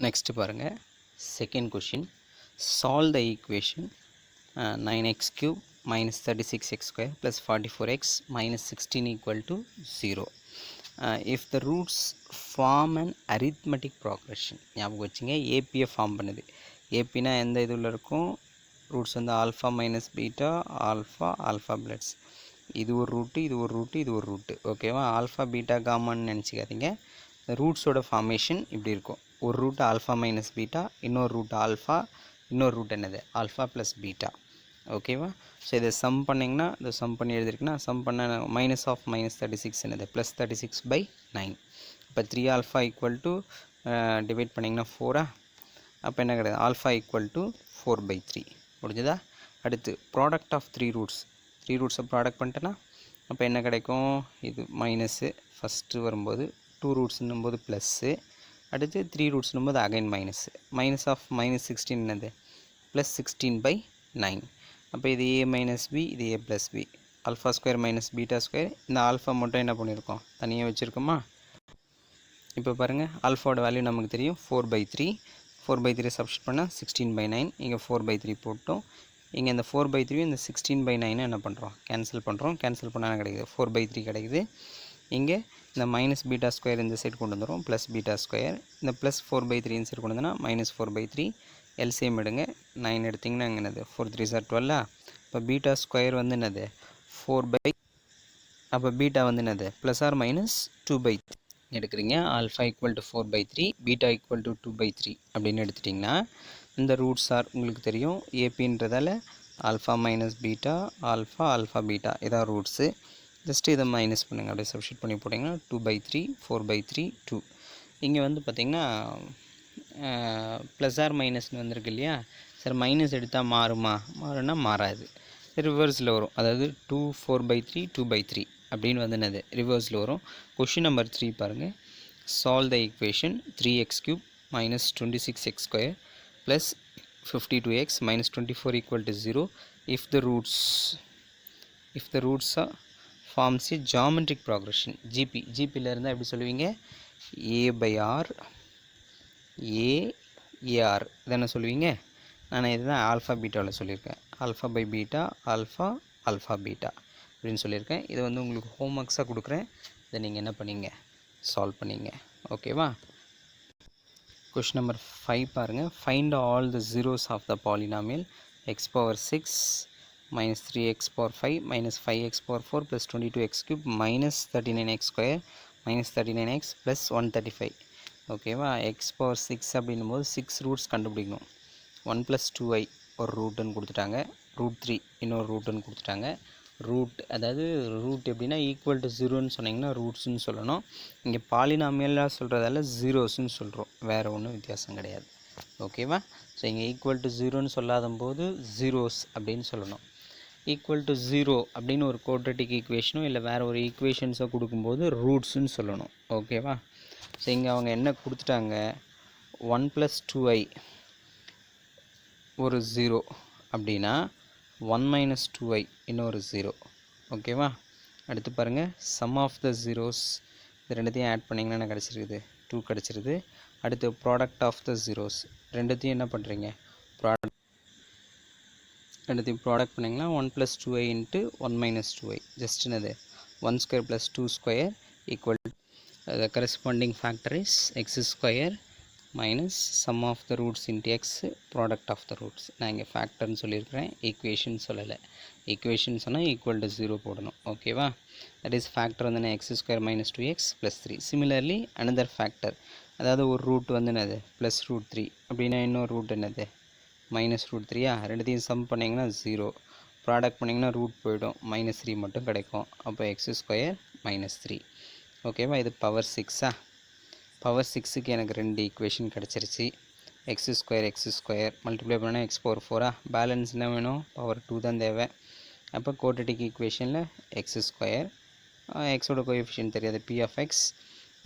Next பாருங்க second question, solve the equation 9x cube minus 36x square plus 44x minus 16 equal to 0. If the roots form an arithmetic progression, ஞாபகம் வச்சுங்க ஏபியை form பண்ணுது. ஏபினா எந்த இதில் இருக்கும், roots வந்து alpha minus beta alpha alpha பிளட்ஸ், இது ஒரு ரூட்டு இது ஒரு ரூட்டு இது ஒரு ரூட்டு. ஓகேவா, ஆல்ஃபா பீட்டா காமான்னு நினச்சிக்காதீங்க. ரூட்ஸோட ஃபார்மேஷன் இப்படி இருக்கும். ஒரு ரூட் ஆல்ஃபா மைனஸ் பீட்டா, இன்னொரு ரூட் ஆல்ஃபா, இன்னொரு ரூட் என்னது ஆல்ஃபா ப்ளஸ் பீட்டா. ஓகேவா, ஸோ இதை சம் பண்ணிங்கன்னா, இதை சம் பண்ணி எழுதிருக்குன்னா சம் பண்ண மைனஸ் ஆஃப் மைனஸ் 36 என்னது ப்ளஸ் 36/9. இப்போ 3 ஆல்ஃபா ஈக்குவல் டு டிவைட் பண்ணிங்கன்னா 4. அப்போ என்ன கிடையாது, ஆல்ஃபா ஈக்குவல் டு 4/3 முடிஞ்சதா. அடுத்து ப்ராடக்ட் ஆஃப் 3 ரூட்ஸ், 3 ரூட்ஸை ப்ராடக்ட் பண்ணிட்டேன்னா அப்போ என்ன கிடைக்கும், இது மைனஸு ஃபஸ்ட்டு வரும்போது, 2 ரூட்ஸ்ன்னும் போது ப்ளஸ்ஸு, அடுத்து 3 ரூட்ஸ்னும் போது again minus. Minus of minus 16 என்னது ப்ளஸ் 16/9. அப்போ இது ஏ மைனஸ் பி, இது A plus B, alpha square minus beta square. இந்த ஆல்ஃபா மட்டும் என்ன பண்ணியிருக்கோம், தனியாக வச்சுருக்கோமா. இப்போ பாருங்கள், ஆல்ஃபாவோட வேல்யூ நமக்கு தெரியும் 4/3. 4/3 சப்ஸ்டிட் பண்ணால் 16/9. இங்கே 4/3 போட்டோம். இங்கே இந்த 4/3 இந்த 16/9 என்ன பண்ணுறோம், கேன்சல் பண்ணுறோம். கேன்சல் பண்ணால் என்ன கிடைக்குது, 4/3 கிடைக்குது. இங்கே இந்த மைனஸ் பீட்டா ஸ்கொயர் இந்த சைடு கொண்டு வந்துடும், ப்ளஸ் பீட்டா ஸ்கொயர். இந்த ப்ளஸ் 4/3 இந்த சைடு கொண்டு வந்தோன்னா மைனஸ் 4/3. எல்சிஎம் எடுங்க, 9 எடுத்திங்கன்னா இங்கே என்னது 4 3s are 12. இப்போ பீட்டா ஸ்கொயர் வந்து என்னது 4/, அப்போ பீட்டா வந்து என்னது ப்ளஸ் ஆர் மைனஸ் 2/3 எடுக்கிறீங்க. Alpha equal to 4/3, beta equal to 2/3 அப்படின்னு எடுத்துட்டிங்கன்னா இந்த ரூட்ஸ் ஆர் உங்களுக்கு தெரியும். ஏபின்றதால alpha minus beta alpha alpha beta இதான் ரூட்ஸு. ஜஸ்ட்டு இதை மைனஸ் பண்ணுங்கள், அப்படியே சப்ஸ்டிட் பண்ணி போட்டிங்கன்னா 2/3 4/3 2. இங்கே வந்து பார்த்திங்கன்னா ப்ளஸ் ஆர் மைனஸ்னு வந்திருக்கு இல்லையா. சார் மைனஸ் எடுத்தால் மாறுனா மாறாது, ரிவர்ஸில் வரும். அதாவது 2 4/3 2/3 அப்படின்னு வந்து என்னது ரிவர்ஸில் வரும். கொஷின் நம்பர் 3 பாருங்கள், solve the equation 3x³ minus 26x square plus 52x minus 24 equal to 0 if the roots are forms a geometric progression. ஜிபியில் இருந்தால் எப்படி சொல்லுவீங்க, a/r a/r இதான சொல்லுவீங்க. நான் இதுதான் ஆல்ஃபா பீட்டாவில் சொல்லியிருக்கேன். Alpha by beta alpha alpha beta அப்படின்னு சொல்லியிருக்கேன். இதை வந்து உங்களுக்கு ஹோம் ஒர்க்ஸாக கொடுக்குறேன், இதை நீங்கள் என்ன பண்ணீங்க சால்வ் பண்ணிங்க. ஓகேவா. கொஷின் நம்பர் 5 பாருங்கள், find all the zeros of the polynomial x⁻6 minus 3x power 5 minus 5x power 4 plus 22x³ minus 39x square minus 39x plus 135. ஓகேவா. x⁻6 அப்படின்னும் போது 6 ரூட்ஸ் கண்டுபிடிக்கணும். 1 + 2i ஒரு ரூட்டுன்னு கொடுத்துட்டாங்க, √3 இன்னொரு ரூட்டுன்னு கொடுத்துட்டாங்க. ரூட் அதாவது ரூட் எப்படின்னா ஈக்குவல் டு 0ன்னு சொன்னிங்கன்னா ரூட்ஸ்ன்னு சொல்லணும். இங்கே பாலினாமியலாக சொல்கிறதால ஜீரோஸ்ன்னு சொல்கிறோம், வேறு ஒன்றும் வித்தியாசம் கிடையாது. ஓகேவா. ஸோ இங்கே ஈக்குவல் டு 0ன்னு சொல்லாத போது ஜீரோஸ் அப்படின்னு சொல்லணும். ஈக்குவல் டு 0 அப்படின்னு ஒரு குவாட்ரட்டிக் ஈக்குவேஷனோ இல்லை வேறு ஒரு ஈக்குவேஷன்ஸோ கொடுக்கும்போது ரூட்ஸ்ன்னு சொல்லணும். ஓகேவா. ஸோ இங்கே அவங்க என்ன கொடுத்துட்டாங்க, 1 + 2i ஒரு 0 அப்படின்னா 1 - 2i இன்னொரு 0. ஓகேவா. அடுத்து பாருங்கள், சம் ஆஃப் த ஜீரோஸ் இது ரெண்டுத்தையும் ஆட் பண்ணிங்கன்னா என்ன கிடச்சிருக்குது 2 கிடச்சிருது. அடுத்து ப்ராடக்ட் ஆஃப் த ஜீரோஸ் ரெண்டுத்தையும் என்ன பண்ணுறீங்க ரெண்டுத்தையும் ப்ராடக்ட் பண்ணிங்கன்னா 1 + 2i × 1 - 2i ஜஸ்ட் என்னது 1² + 2² equal the corresponding factor is x² minus sum of the roots into x product of the roots. நான் இங்கே ஃபேக்டர்னு சொல்லியிருக்கிறேன், ஈக்குவேஷன் சொல்லலை. ஈக்குவேஷன் சொன்னால் ஈக்குவல் டு 0 போடணும். ஓகேவா. தட் இஸ் ஃபேக்டர் வந்து x² - 2x + 3. Similarly another factor, அதாவது ஒரு ரூட் வந்து என்னது +√3 அப்படின்னா இன்னொரு ரூட் என்னது -√3. ரெண்டுத்தையும் சம் பண்ணிங்கன்னா 0, ப்ராடக்ட் பண்ணிங்கன்னா ரூட் போயிடும், -3 மட்டும் கிடைக்கும். அப்போ x² - 3. ஓகேவா. இது பவர் 6. பவர் 6க்கு எனக்கு 2 ஈக்குவேஷன் கிடச்சிருச்சு. x² மல்டிப்ளை பண்ணால் x⁴. பேலன்ஸ் என்ன வேணும், பவர் 2 தான் தேவை. அப்போ குவாட்ரட்டிக் ஈக்குவேஷனில் x², எக்ஸோட கோஎஃபிஷியன்ட் தெரியாது p(x).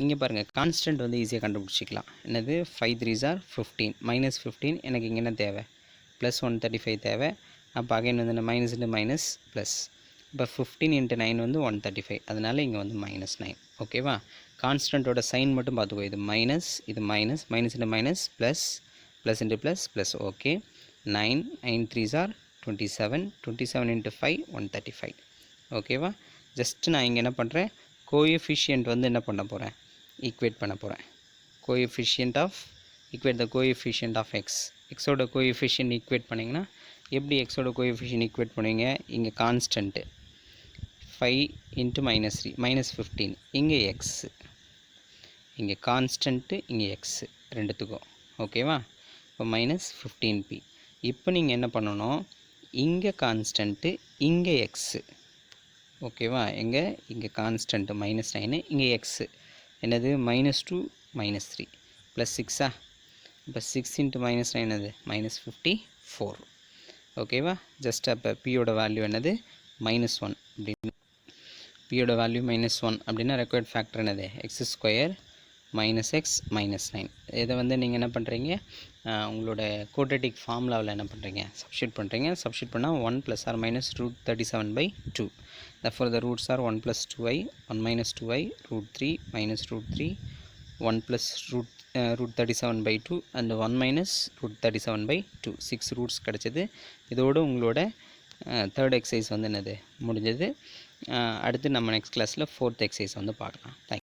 இங்கே பாருங்கள், கான்ஸ்டன்ட் வந்து ஈஸியாக கண்டுபிடிச்சிக்கலாம். என்னது 5 3s are 15 -15. எனக்கு இங்கே என்ன தேவை +135 தேவை. அப்போ அகைன் வந்து மைனஸ் இன்ட்டு மைனஸ் ப்ளஸ் இப்போ 15 into 9 வந்து 135, அதனால் இங்கே வந்து -9. ஓகேவா? கான்ஸ்டன்ட்டோட சைன் மட்டும் பார்த்துக்கோ. இது மைனஸ், இது minus, minus into minus, plus, plus into plus, plus. Okay, 9, 9 3s are 27, 27 into 5, 135. ஓகேவா? ஜஸ்ட் நான் இங்கே என்ன பண்ணுறேன், கோஎஃபிஷியன்ட் வந்து என்ன பண்ண போகிறேன், ஈக்குவேட் பண்ண போகிறேன். Coefficient of, equate the coefficient of x. எக்ஸோட கோஎஃபிஷியன்ட் ஈக்குவேட் பண்ணிங்கன்னா எப்படி எக்ஸோட கோஎஃபிஷியன்ட் ஈக்குவேட் பண்ணுவீங்க? இங்கே கான்ஸ்டன்ட்டு 5 into -3, -15. இங்கே எக்ஸ், இங்கே கான்ஸ்டன்ட்டு, இங்கே எக்ஸ், ரெண்டுத்துக்கும். ஓகேவா? இப்போ -15p. இப்போ நீங்கள் என்ன பண்ணணும், இங்கே கான்ஸ்டன்ட்டு, இங்கே எக்ஸு. ஓகேவா? இங்கே கான்ஸ்டன்ட்டு -9, இங்கே எக்ஸு என்னது, -2 -3 ப்ளஸ் 6. இப்போ 6 into -9 என்னது, -54. ஓகேவா? ஜஸ்ட் அப்போ பியோட வேல்யூ என்னது, -1 அப்படின்னு. பியோட வேல்யூ -1 அப்படின்னா ரெக்வயர்ட் ஃபேக்டர் என்னது, x² -x -9. இதை வந்து நீங்கள் என்ன பண்ணுறீங்க, உங்களோட குவாட்ரேட்டிக் ஃபார்முலாவில் என்ன பண்ணுறீங்க, சப்ஸ்டியூட் பண்ணுறீங்க. சப்ஸ்டியூட் பண்ணால் 1 + or - √37/2. therefore the roots are 1 + 2i, 1 - 2i, √3 - √3, 1 + √37/2 and 1 - √37/2. 6 roots கிடச்சிது. இதோடு உங்களோட தேர்ட் எக்ஸசைஸ் வந்து என்னது முடிஞ்சது. அடுத்து நம்ம நெக்ஸ்ட் கிளாஸில் 4th எக்ஸசைஸ் வந்து பார்க்கலாம். தேங்க்யூ.